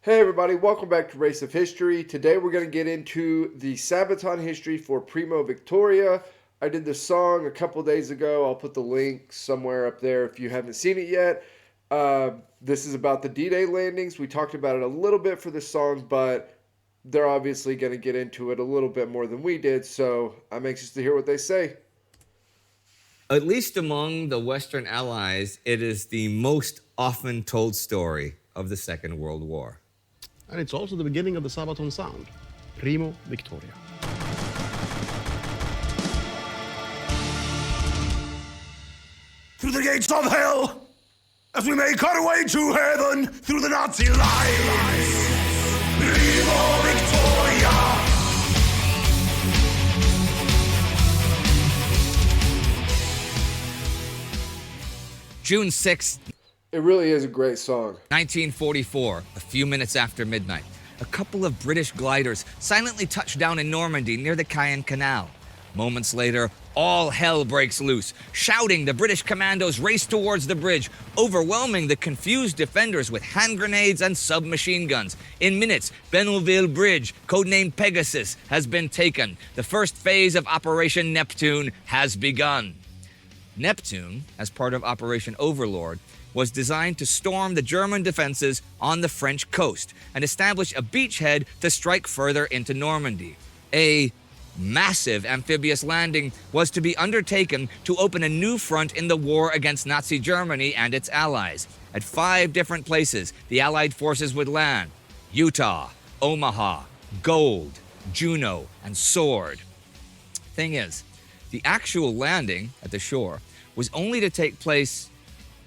Hey everybody, welcome back to Race of History. Today we're going to get into the Sabaton History for Primo Victoria. I did this song a couple days ago. I'll put the link somewhere up there if you haven't seen it yet. This is about the D-Day landings. We talked about it a little bit for this song, but they're obviously going to get into it a little bit more than we did, so I'm anxious to hear what they say. At least among the Western Allies, it is the most often told story of the Second World War. And it's also the beginning of the Sabaton sound, Primo Victoria. Through the gates of hell, as we make our way to heaven, through the Nazi lines, Primo Victoria. June 6, It really is a great song. 1944, a few minutes after midnight, a couple of British gliders silently touch down in Normandy near the Caen Canal. Moments later, all hell breaks loose. Shouting, the British commandos race towards the bridge, overwhelming the confused defenders with hand grenades and submachine guns. In minutes, Benouville Bridge, codenamed Pegasus, has been taken. The first phase of Operation Neptune has begun. Neptune, as part of Operation Overlord, was designed to storm the German defenses on the French coast and establish a beachhead to strike further into Normandy. A massive amphibious landing was to be undertaken to open a new front in the war against Nazi Germany and its allies. At 5 different places, the Allied forces would land: Utah, Omaha, Gold, Juneau, and Sword. Thing is, the actual landing at the shore was only to take place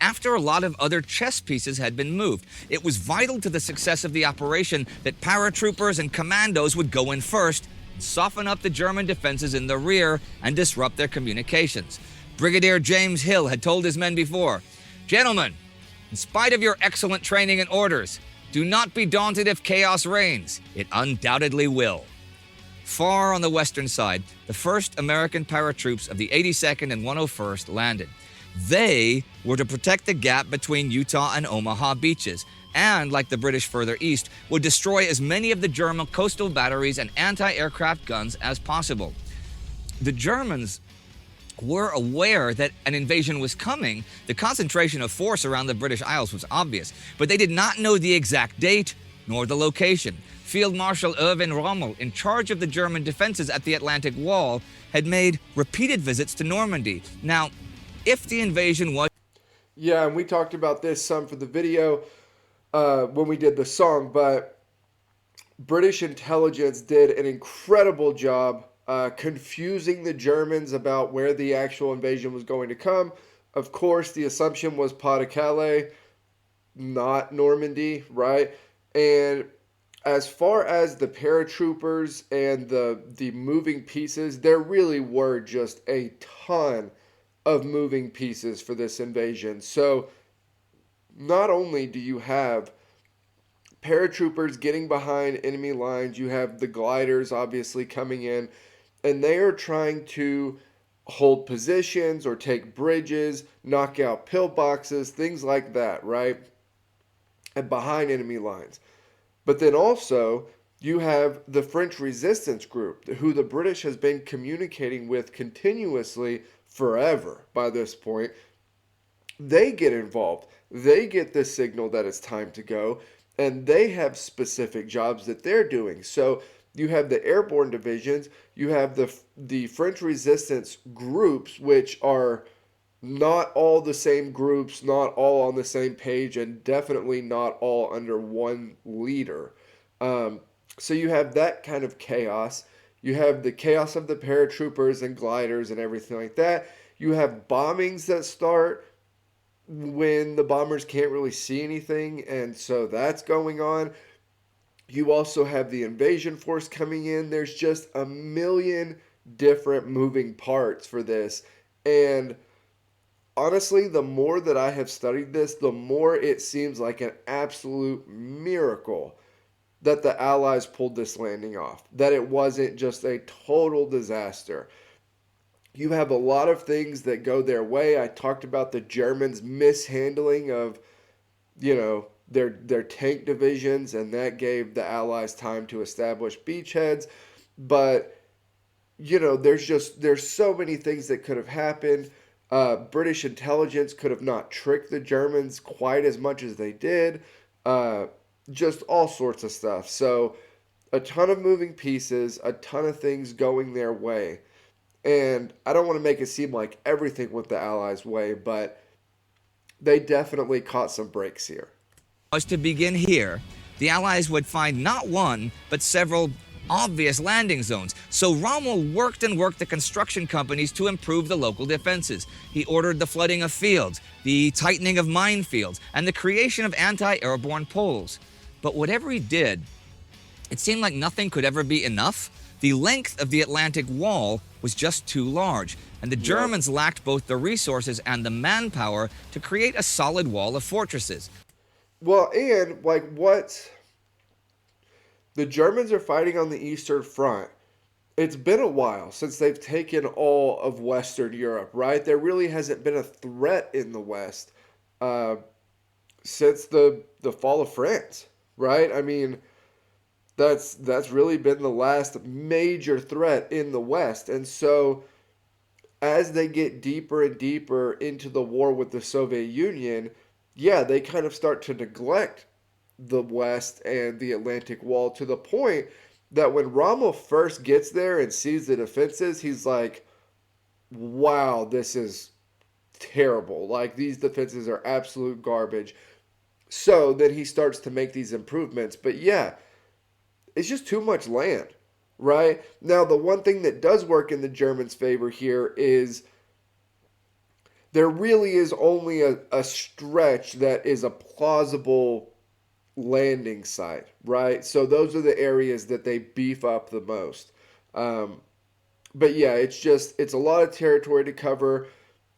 after a lot of other chess pieces had been moved. It was vital to the success of the operation that paratroopers and commandos would go in first, soften up the German defenses in the rear, and disrupt their communications. Brigadier James Hill had told his men before, "Gentlemen, in spite of your excellent training and orders, do not be daunted if chaos reigns. It undoubtedly will." Far on the western side, the 1st American paratroops of the 82nd and 101st landed. They were to protect the gap between Utah and Omaha beaches, and, like the British further east, would destroy as many of the German coastal batteries and anti-aircraft guns as possible. The Germans were aware that an invasion was coming. The concentration of force around the British Isles was obvious, but they did not know the exact date nor the location. Field Marshal Erwin Rommel, in charge of the German defenses at the Atlantic Wall, had made repeated visits to Normandy. Now, if the invasion was... Yeah, and we talked about this some for the video when we did the song, but British intelligence did an incredible job confusing the Germans about where the actual invasion was going to come. Of course, the assumption was Pas-de-Calais, not Normandy, right? And as far as the paratroopers and the moving pieces, there really were just a ton of moving pieces for this invasion. So not only do you have paratroopers getting behind enemy lines, you have the gliders obviously coming in, and they are trying to hold positions or take bridges, knock out pillboxes, things like that, right? And behind enemy lines. But then also, you have the French resistance group, who the British has been communicating with continuously forever by this point. They get involved. They get the signal that it's time to go, and they have specific jobs that they're doing. So you have the airborne divisions, you have the French resistance groups, which are not all the same groups, not all on the same page, and definitely not all under one leader. So you have that kind of chaos. You have the chaos of the paratroopers and gliders and everything like that. You have bombings that start when the bombers can't really see anything, and so that's going on. You also have the invasion force coming in. There's just a million different moving parts for this. And honestly, the more that I have studied this, the more it seems like an absolute miracle that the Allies pulled this landing off, that it wasn't just a total disaster. You have a lot of things that go their way. I talked about the Germans' mishandling of, their tank divisions, and that gave the Allies time to establish beachheads. But there's so many things that could have happened. British intelligence could have not tricked the Germans quite as much as they did. Just all sorts of stuff. So a ton of moving pieces, a ton of things going their way. And I don't want to make it seem like everything went the Allies' way, but they definitely caught some breaks here. Was to begin here, the Allies would find not one, but several obvious landing zones. So Rommel worked the construction companies to improve the local defenses. He ordered the flooding of fields, the tightening of minefields, and the creation of anti-airborne poles. But whatever he did, it seemed like nothing could ever be enough. The length of the Atlantic Wall was just too large, and the Germans lacked both the resources and the manpower to create a solid wall of fortresses. Well, and what the Germans are fighting on the Eastern Front. It's been a while since they've taken all of Western Europe, right? There really hasn't been a threat in the West since the fall of France, right? I mean, that's really been the last major threat in the West. And so as they get deeper and deeper into the war with the Soviet Union, they kind of start to neglect the West and the Atlantic Wall, to the point that when Rommel first gets there and sees the defenses, he's like, wow, this is terrible. Like, these defenses are absolute garbage. So then he starts to make these improvements. But it's just too much land, right? Now, the one thing that does work in the Germans' favor here is there really is only a stretch that is a plausible landing site, right? So those are the areas that they beef up the most. But it's a lot of territory to cover.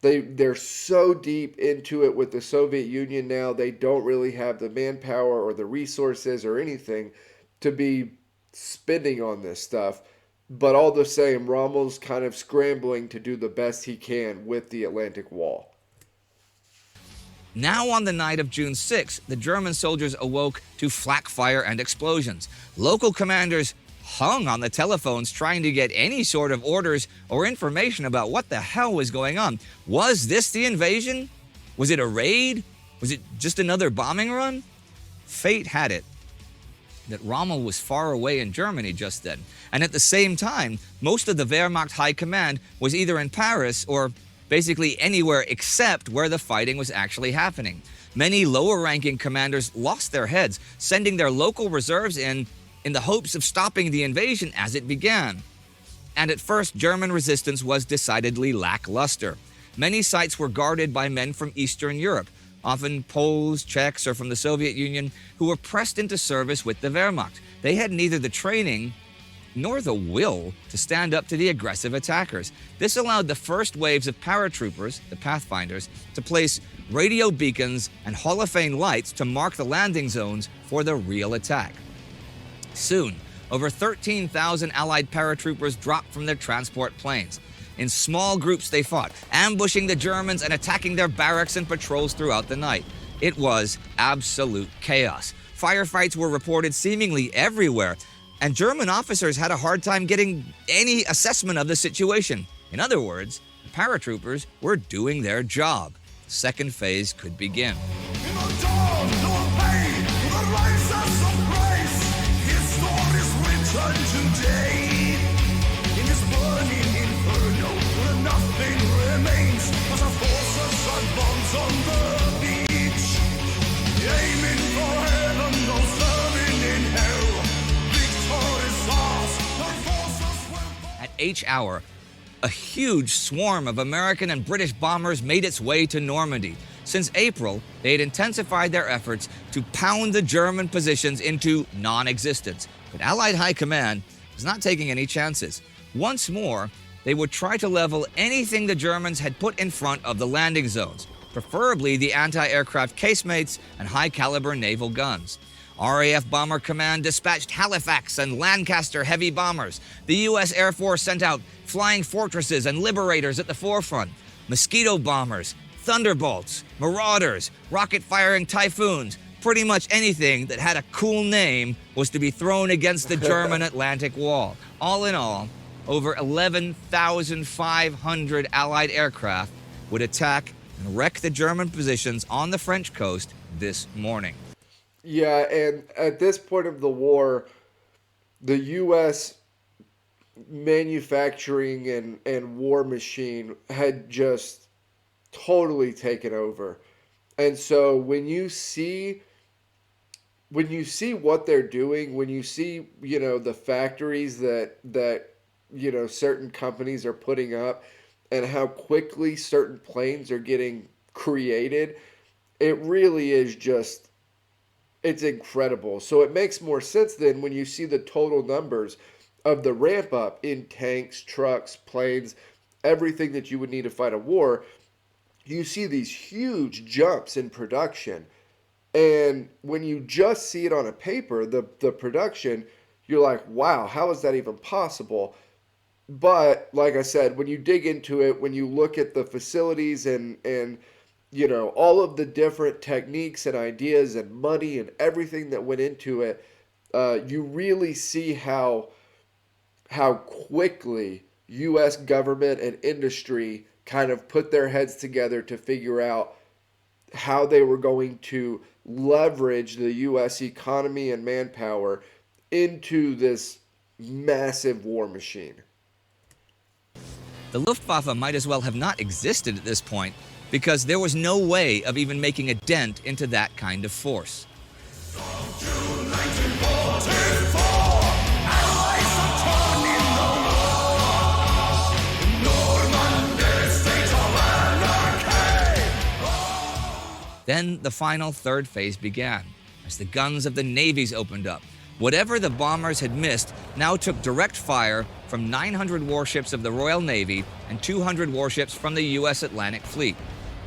They're so deep into it with the Soviet Union now, they don't really have the manpower or the resources or anything to be spending on this stuff. But all the same, Rommel's kind of scrambling to do the best he can with the Atlantic Wall. Now on the night of June 6th, the German soldiers awoke to flak fire and explosions. Local commanders hung on the telephones trying to get any sort of orders or information about what the hell was going on. Was this the invasion? Was it a raid? Was it just another bombing run? Fate had it that Rommel was far away in Germany just then, and at the same time, most of the Wehrmacht High Command was either in Paris or basically anywhere except where the fighting was actually happening. Many lower-ranking commanders lost their heads, sending their local reserves in the hopes of stopping the invasion as it began. And at first, German resistance was decidedly lackluster. Many sites were guarded by men from Eastern Europe, often Poles, Czechs, or from the Soviet Union, who were pressed into service with the Wehrmacht. They had neither the training nor the will to stand up to the aggressive attackers. This allowed the first waves of paratroopers, the Pathfinders, to place radio beacons and Hall of Fame lights to mark the landing zones for the real attack. Soon, over 13,000 Allied paratroopers dropped from their transport planes. In small groups they fought, ambushing the Germans and attacking their barracks and patrols throughout the night. It was absolute chaos. Firefights were reported seemingly everywhere, and German officers had a hard time getting any assessment of the situation. In other words, the paratroopers were doing their job. The second phase could begin. At each hour, a huge swarm of American and British bombers made its way to Normandy. Since April, they had intensified their efforts to pound the German positions into non-existence. But Allied High Command was not taking any chances. Once more, they would try to level anything the Germans had put in front of the landing zones, preferably the anti-aircraft casemates and high-caliber naval guns. RAF Bomber Command dispatched Halifax and Lancaster heavy bombers. The U.S. Air Force sent out Flying Fortresses and Liberators at the forefront, Mosquito bombers, Thunderbolts, Marauders, rocket-firing Typhoons, pretty much anything that had a cool name was to be thrown against the German Atlantic Wall. All in all, over 11,500 Allied aircraft would attack and wreck the German positions on the French coast this morning. Yeah, and at this point of the war, the U.S. manufacturing and war machine had just totally taken over. And so when you see what they're doing, when you see, the factories that certain companies are putting up and how quickly certain planes are getting created, it really is just, it's incredible. So it makes more sense then when you see the total numbers of the ramp up in tanks, trucks, planes, everything that you would need to fight a war. You see these huge jumps in production. And when you just see it on a paper, the production, you're like, wow, how is that even possible? But like I said, when you dig into it, when you look at the facilities and all of the different techniques and ideas and money and everything that went into it, you really see how quickly U.S. government and industry kind of put their heads together to figure out how they were going to leverage the U.S. economy and manpower into this massive war machine. The Luftwaffe might as well have not existed at this point because there was no way of even making a dent into that kind of force. June 1944, Allies fought in the Normandy state of anarchy. Then the final third phase began, as the guns of the navies opened up. Whatever the bombers had missed now took direct fire from 900 warships of the Royal Navy and 200 warships from the U.S. Atlantic Fleet.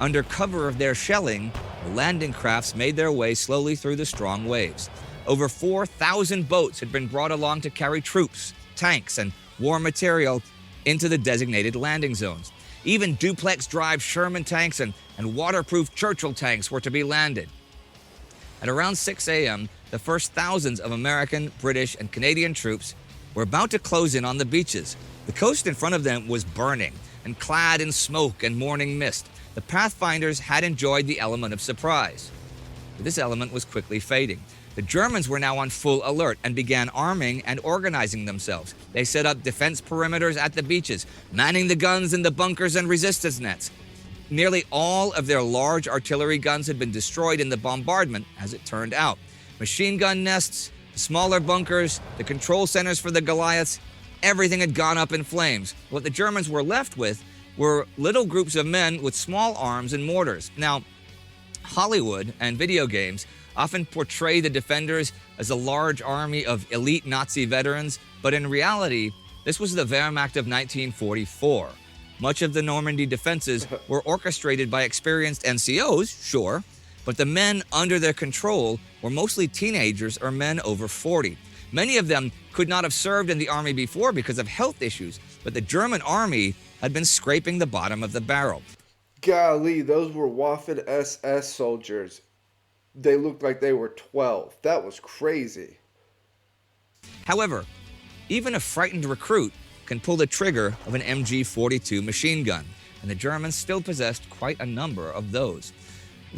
Under cover of their shelling, the landing crafts made their way slowly through the strong waves. Over 4,000 boats had been brought along to carry troops, tanks, and war material into the designated landing zones. Even duplex-drive Sherman tanks and waterproof Churchill tanks were to be landed. At around 6 a.m., the first thousands of American, British, and Canadian troops were about to close in on the beaches. The coast in front of them was burning and clad in smoke and morning mist. The Pathfinders had enjoyed the element of surprise, but this element was quickly fading. The Germans were now on full alert and began arming and organizing themselves. They set up defense perimeters at the beaches, manning the guns in the bunkers and resistance nets. Nearly all of their large artillery guns had been destroyed in the bombardment, as it turned out. Machine gun nests, the smaller bunkers, the control centers for the Goliaths, everything had gone up in flames. What the Germans were left with were little groups of men with small arms and mortars. Now, Hollywood and video games often portray the defenders as a large army of elite Nazi veterans, but in reality, this was the Wehrmacht of 1944. Much of the Normandy defenses were orchestrated by experienced NCOs, sure, but the men under their control were mostly teenagers or men over 40. Many of them could not have served in the army before because of health issues, but the German army had been scraping the bottom of the barrel. Golly, those were Waffen SS soldiers. They looked like they were 12. That was crazy. However, even a frightened recruit can pull the trigger of an MG-42 machine gun, and the Germans still possessed quite a number of those.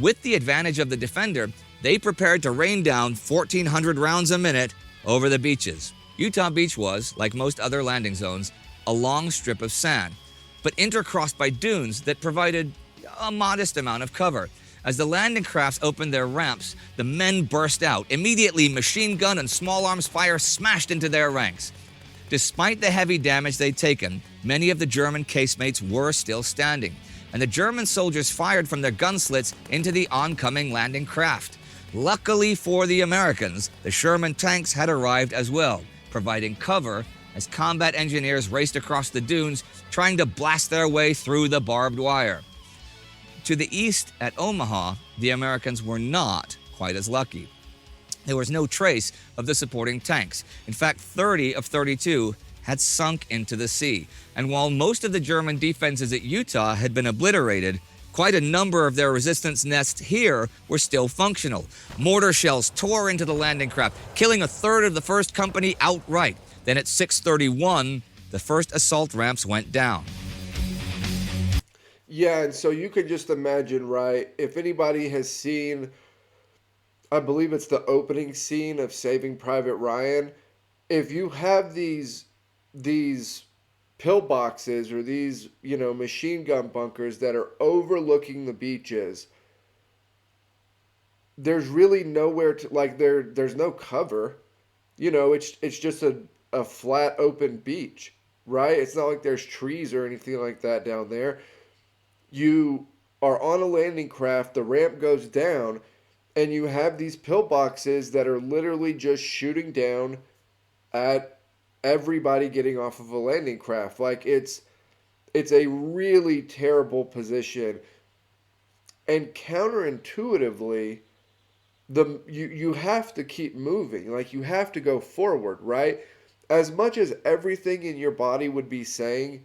With the advantage of the defender, they prepared to rain down 1,400 rounds a minute over the beaches. Utah Beach was, like most other landing zones, a long strip of sand, but intercrossed by dunes that provided a modest amount of cover. As the landing crafts opened their ramps, the men burst out. Immediately, machine gun and small arms fire smashed into their ranks. Despite the heavy damage they'd taken, many of the German casemates were still standing, and the German soldiers fired from their gun slits into the oncoming landing craft. Luckily for the Americans, the Sherman tanks had arrived as well, providing cover as combat engineers raced across the dunes, trying to blast their way through the barbed wire. To the east at Omaha, the Americans were not quite as lucky. There was no trace of the supporting tanks. In fact, 30 of 32 had sunk into the sea. And while most of the German defenses at Utah had been obliterated, Quite a number of their resistance nests here were still functional. Mortar shells tore into the landing craft, killing a third of the first company outright. Then at 6:31, the first assault ramps went down. Yeah, and so you can just imagine, right? If anybody has seen, I believe it's the opening scene of Saving Private Ryan, if you have these pillboxes or these, machine gun bunkers that are overlooking the beaches, there's really nowhere to, like, there's no cover. It's just a flat open beach, right? It's not like there's trees or anything like that down there. You are on a landing craft, the ramp goes down, and you have these pillboxes that are literally just shooting down at everybody getting off of a landing craft. Like, it's a really terrible position. And counterintuitively, you have to keep moving. Like, you have to go forward, right? As much as everything in your body would be saying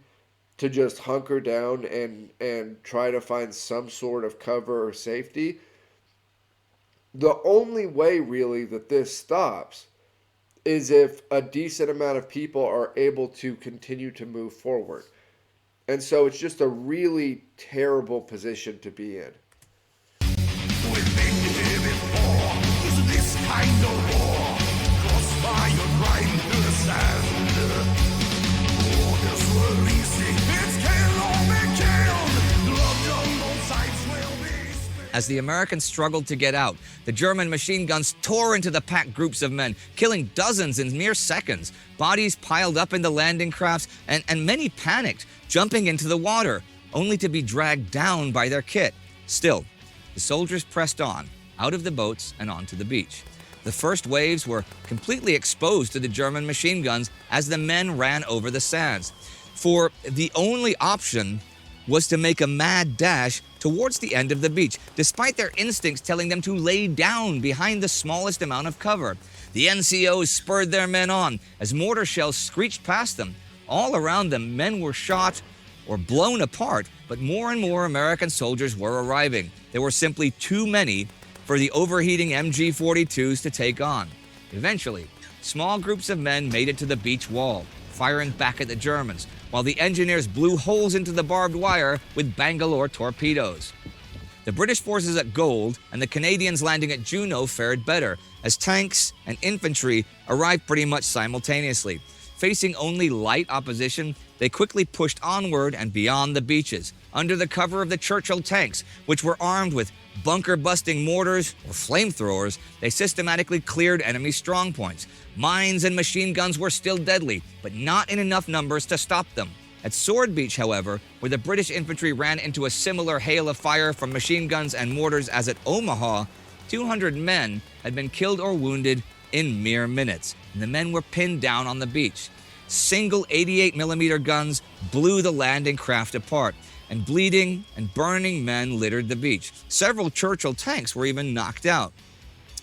to just hunker down and try to find some sort of cover or safety, the only way really that this stops is if a decent amount of people are able to continue to move forward. And so it's just a really terrible position to be in. We've been here before. Is this kind of war? Crossfire right through the sand. Orders were easy. It's kill or be killed. Blood on both sides will be spilled. As the Americans struggled to get out, the German machine guns tore into the packed groups of men, killing dozens in mere seconds. Bodies piled up in the landing crafts, and many panicked, jumping into the water, only to be dragged down by their kit. Still, the soldiers pressed on, out of the boats and onto the beach. The first waves were completely exposed to the German machine guns as the men ran over the sands. For the only option was to make a mad dash towards the end of the beach, despite their instincts telling them to lay down behind the smallest amount of cover. The NCOs spurred their men on as mortar shells screeched past them. All around them, men were shot or blown apart, but more and more American soldiers were arriving. There were simply too many for the overheating MG-42s to take on. Eventually, small groups of men made it to the beach wall, firing back at the Germans, while the engineers blew holes into the barbed wire with Bangalore torpedoes. The British forces at Gold and the Canadians landing at Juneau fared better, as tanks and infantry arrived pretty much simultaneously. Facing only light opposition, they quickly pushed onward and beyond the beaches, under the cover of the Churchill tanks, which were armed with bunker-busting mortars or flamethrowers. They systematically cleared enemy strongpoints. Mines and machine guns were still deadly, but not in enough numbers to stop them. At Sword Beach, however, where the British infantry ran into a similar hail of fire from machine guns and mortars as at Omaha, 200 men had been killed or wounded in mere minutes, and the men were pinned down on the beach. Single 88mm guns blew the landing craft apart, and bleeding and burning men littered the beach. Several Churchill tanks were even knocked out.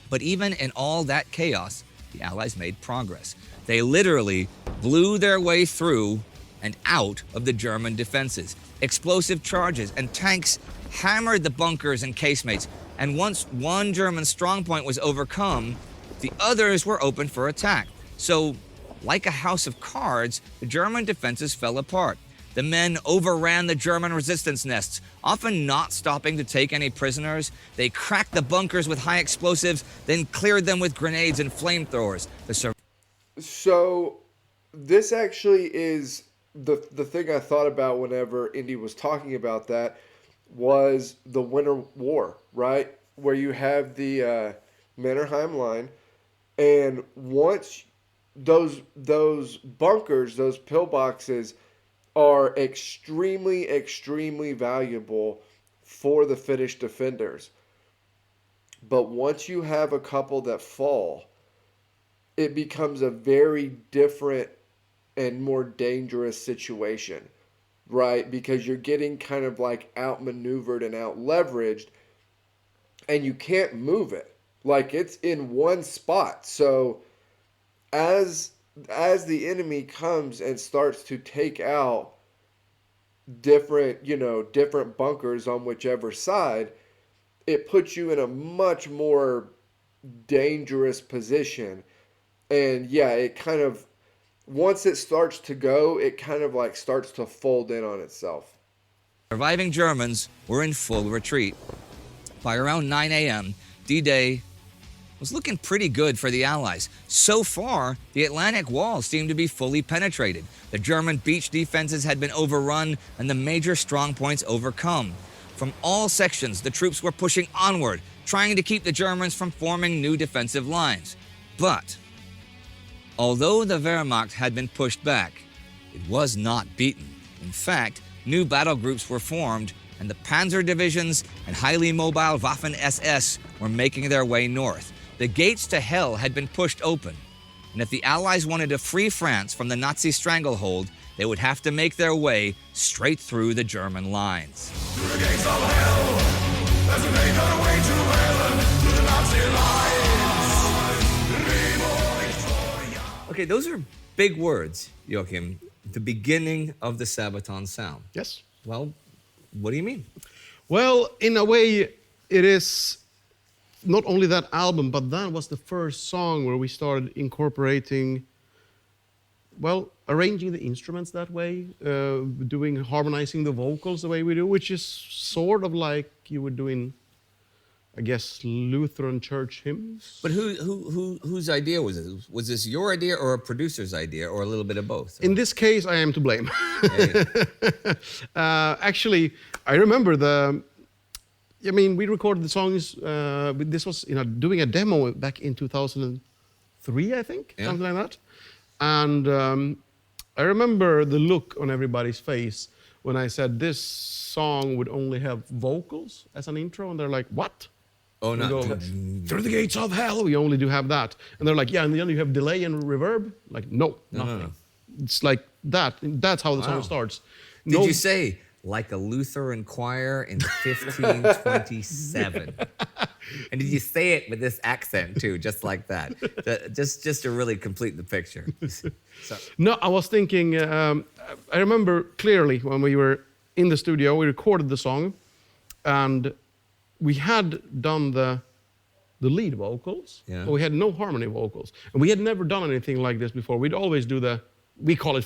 But even in all that chaos, the Allies made progress. They literally blew their way through and out of the German defenses. Explosive charges and tanks hammered the bunkers and casemates, and once one German strongpoint was overcome, the others were open for attack. So, like a house of cards, the German defenses fell apart. The men overran the German resistance nests, often not stopping to take any prisoners. They cracked the bunkers with high explosives, then cleared them with grenades and flamethrowers. So, this actually is the thing I thought about whenever Indy was talking about that, was the Winter War, right? Where you have the Mannerheim Line, and once those bunkers, those pillboxes, are extremely, extremely valuable for the Finnish defenders. But once you have a couple that fall, it becomes a very different and more dangerous situation, right? Because you're getting kind of like outmaneuvered and out-leveraged, and you can't move it. Like, it's in one spot. So as the enemy comes and starts to take out different bunkers on whichever side, it puts you in a much more dangerous position. And yeah, it kind of, once it starts to go, it kind of like starts to fold in on itself. Surviving Germans were in full retreat. By around 9 a.m., D-Day was looking pretty good for the Allies. So far, the Atlantic Wall seemed to be fully penetrated. The German beach defenses had been overrun and the major strongpoints overcome. From all sections, the troops were pushing onward, trying to keep the Germans from forming new defensive lines. But although the Wehrmacht had been pushed back, it was not beaten. In fact, new battle groups were formed, and the Panzer divisions and highly mobile Waffen-SS were making their way north. The gates to hell had been pushed open, and if the Allies wanted to free France from the Nazi stranglehold, they would have to make their way straight through the German lines. Through the gates of hell, as we make our way to heaven, through the Nazi lines. Primo Victoria. Okay, those are big words, Joachim. The beginning of the Sabaton sound. Yes. Well, what do you mean? Well, in a way, it is not only that album, but that was the first song where we started incorporating, well, arranging the instruments that way, harmonizing the vocals the way we do, which is sort of like you would do in, I guess, Lutheran church hymns. But whose idea was this? Was this your idea or a producer's idea or a little bit of both? In this case, I am to blame. Hey. Actually, I remember we recorded the songs, this was doing a demo back in 2003, I think, Yeah. something like that. And I remember the look on everybody's face when I said this song would only have vocals as an intro, and they're like, what? Oh, We no. go, through the gates of hell, we only do have that. And they're like, yeah, and then you have delay and reverb? Like, no, nothing. no. It's like that. That's how the Wow. song starts. Did you say, like a Lutheran choir in 1527? And did you say it with this accent, too, just like that? Just to really complete the picture. So, No, I was thinking, I remember clearly when we were in the studio, we recorded the song, and we had done the lead vocals, Yeah. but we had no harmony vocals. And we had never done anything like this before. We'd always do we call it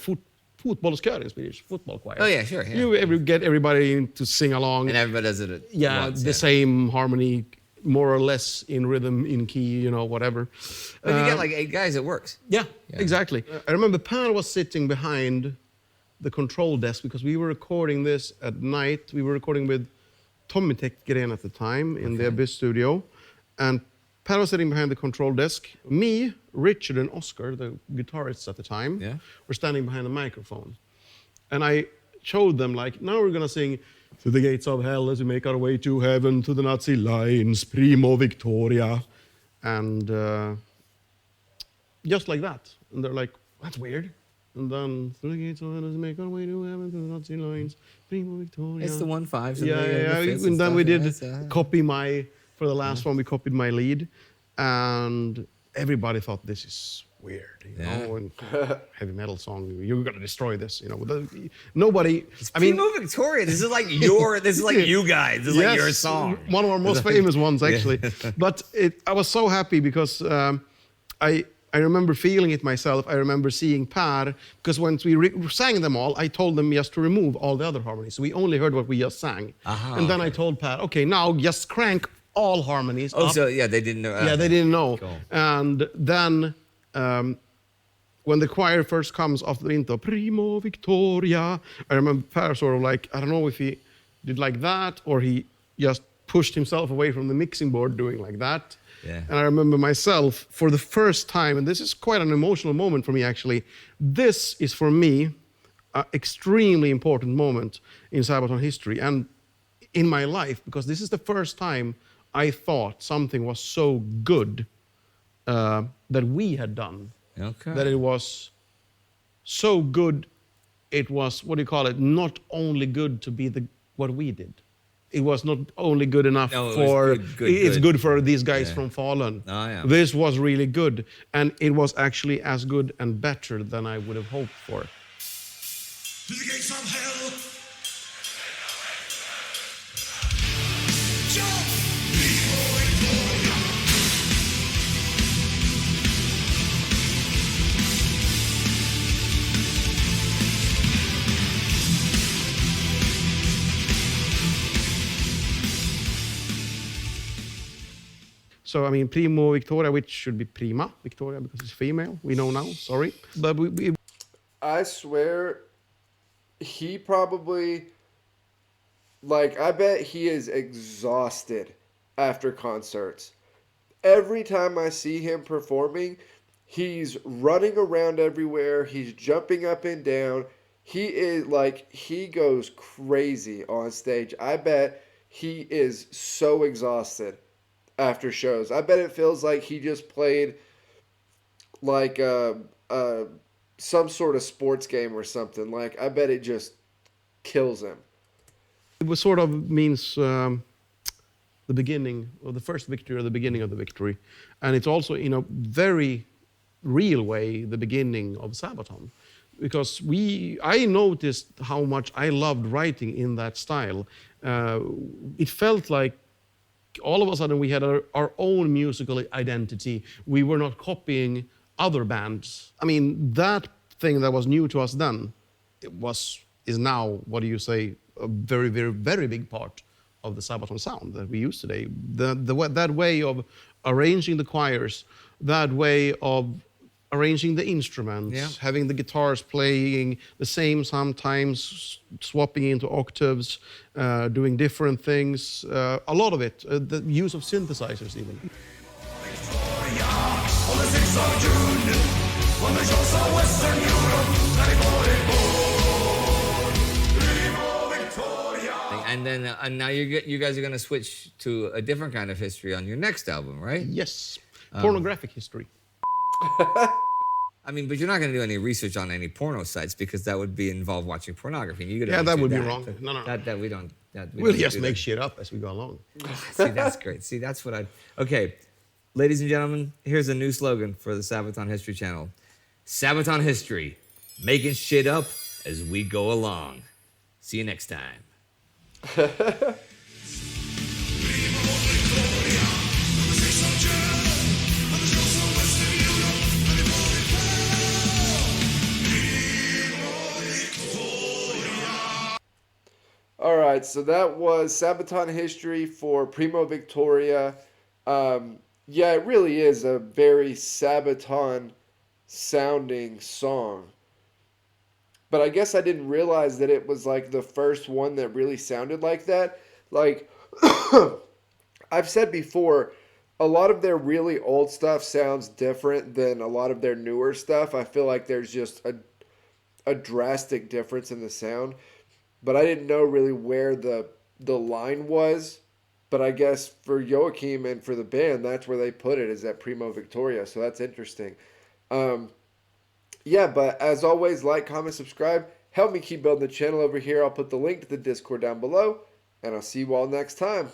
fotbollskör in Swedish, football choir. Oh, yeah, sure. Yeah. You get everybody to sing along. And everybody does it at once, the same harmony, more or less in rhythm, in key, whatever. But if you get like 8 guys, it works. Yeah, exactly. I remember Per was sitting behind the control desk because we were recording this at night. We were recording with Tommy Tekgren at the time in the Abyss studio. And Per was sitting behind the control desk. Me, Richard, and Oscar, the guitarists at the time, were standing behind the microphone. And I showed them, like, now we're going to sing "Through the gates of hell as we make our way to heaven, to the Nazi lines, Primo Victoria." And just like that. And they're like, that's weird. And then, "Through the gates of hell as we make our way to heaven, to the Nazi lines, Primo Victoria." It's the 1/5s. Yeah. And then we did copy for the last one, we copied my lead. And everybody thought, this is weird, and heavy metal song, you're gonna destroy this, Nobody. Primo Victoria. This is like you guys. This is like your song. One of our most famous ones, actually. But I was so happy because I remember feeling it myself. I remember seeing Per, because once we sang them all, I told them just to remove all the other harmonies. So we only heard what we just sang. And then I told Per, okay, now just crank all harmonies up. So yeah, they didn't know. Yeah, they didn't know. Cool. And then when the choir first comes after the intro, Primo Victoria, I remember Per sort of like, I don't know if he did like that or he just pushed himself away from the mixing board doing like that. Yeah. And I remember myself for the first time, and this is quite an emotional moment for me actually, this is for me an extremely important moment in Sabaton history and in my life, because this is the first time I thought something was so good that we had done. Okay. That it was so good, it was, not only good to be what we did. It was not only good enough it's good for these guys from Fallen. Oh, yeah. This was really good. And it was actually as good and better than I would have hoped for. Through the gates of hell, So, I mean, Primo Victoria, which should be Prima Victoria because it's female, we know now, sorry. But we I swear, he probably, like, I bet he is exhausted after concerts. Every time I see him performing, he's running around everywhere. He's jumping up and down. He is like, he goes crazy on stage. I bet he is so exhausted after shows. I bet it feels like he just played like some sort of sports game or something. Like, I bet it just kills him. it was sort of means the beginning of the first victory or the beginning of the victory. And it's also, in a very real way, the beginning of Sabaton. Because I noticed how much I loved writing in that style. It felt like all of a sudden we had our own musical identity. We were not copying other bands. I mean, that thing that was new to us then is now, what do you say, a very, very, very big part of the Sabaton sound that we use today. That way of arranging the choirs, that way of arranging the instruments, having the guitars playing the same sometimes, swapping into octaves, doing different things. A lot of it, the use of synthesizers even. On the 6th of June, when the shows of Western Europe, Primo Victoria. And then now you guys are going to switch to a different kind of history on your next album, right? Yes, pornographic history. I mean, but you're not going to do any research on any porno sites because that would involve watching pornography. And you Yeah, that would be wrong. No. That we don't. We'll just make shit up as we go along. See, that's great. See, that's what Okay, ladies and gentlemen, here's a new slogan for the Sabaton History channel. Sabaton History, making shit up as we go along. See you next time. All right, so that was Sabaton History for Primo Victoria. Yeah, it really is a very Sabaton sounding song. But I guess I didn't realize that it was like the first one that really sounded like that. Like, I've said before, a lot of their really old stuff sounds different than a lot of their newer stuff. I feel like there's just a drastic difference in the sound. But I didn't know really where the line was. But I guess for Joachim and for the band, that's where they put it, is at Primo Victoria. So that's interesting. Yeah, but as always, like, comment, subscribe. Help me keep building the channel over here. I'll put the link to the Discord down below. And I'll see you all next time.